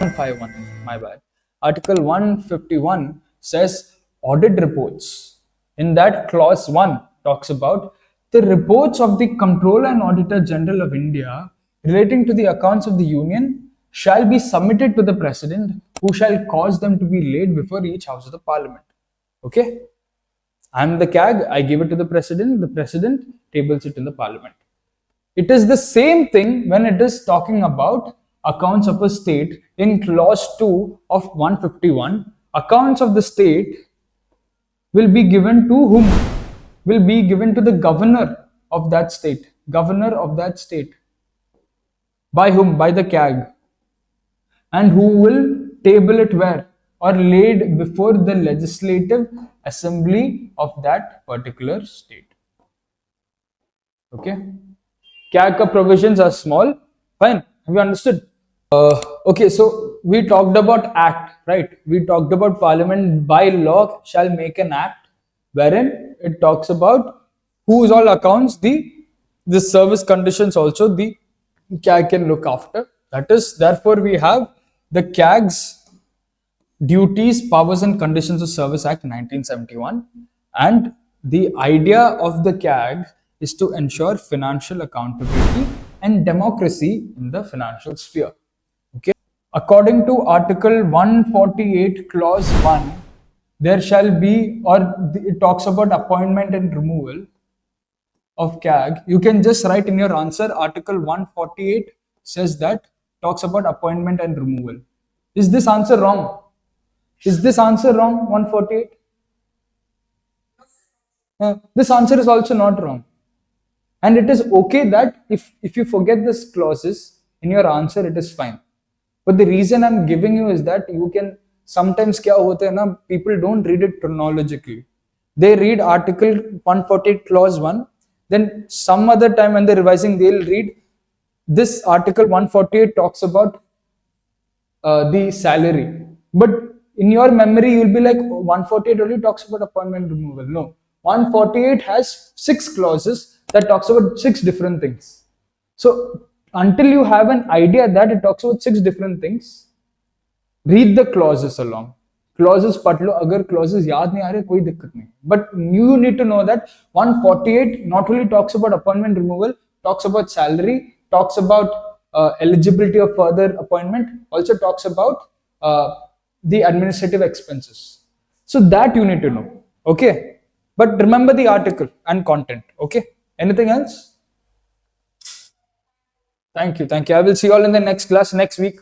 151, my bad. Article 151 says audit reports. In that, clause 1 talks about the reports of the Comptroller and Auditor General of India relating to the accounts of the Union shall be submitted to the President, who shall cause them to be laid before each House of the Parliament. Okay? I'm the CAG, I give it to the President tables it in the Parliament. It is the same thing when it is talking about accounts of a state in clause 2 of 151. Accounts of the state will be given to whom? Will be given to the governor of that state. Governor of that state. By whom? By the CAG. And who will table it where? Or laid before the legislative assembly of that particular state. Okay? CAG provisions are small. Fine. Have you understood? Okay, so we talked about act, right? We talked about Parliament by law shall make an act wherein it talks about whose all accounts the service conditions also the CAG can look after. That is, therefore, we have the CAG's Duties, Powers and Conditions of Service Act 1971, and the idea of the CAG is to ensure financial accountability and democracy in the financial sphere. Okay. According to Article 148, Clause 1, there shall be, or it talks about appointment and removal of CAG. You can just write in your answer, Article 148 says that, talks about appointment and removal. Is this answer wrong? Is this answer wrong, 148? This answer is also not wrong. And it is okay that if you forget this clauses in your answer, it is fine. But the reason I'm giving you is that you can sometimes kya hota hai na, people don't read it chronologically. They read Article 148 Clause 1, then some other time when they're revising, they'll read this Article 148 talks about the salary. But in your memory, you'll be like, 148 only talks about appointment removal. No, 148 has 6 clauses that talks about 6 different things. So until you have an idea that it talks about 6 different things, read the clauses along. Clauses पढ़ लो, अगर clauses याद नहीं आ रहे कोई दिक्कत नहीं. But you need to know that 148 not only talks about appointment removal, talks about salary, talks about eligibility of further appointment, also talks about the administrative expenses. So that you need to know. Okay. But remember the article and content. Okay. Anything else? Thank you. I will see you all in the next class next week.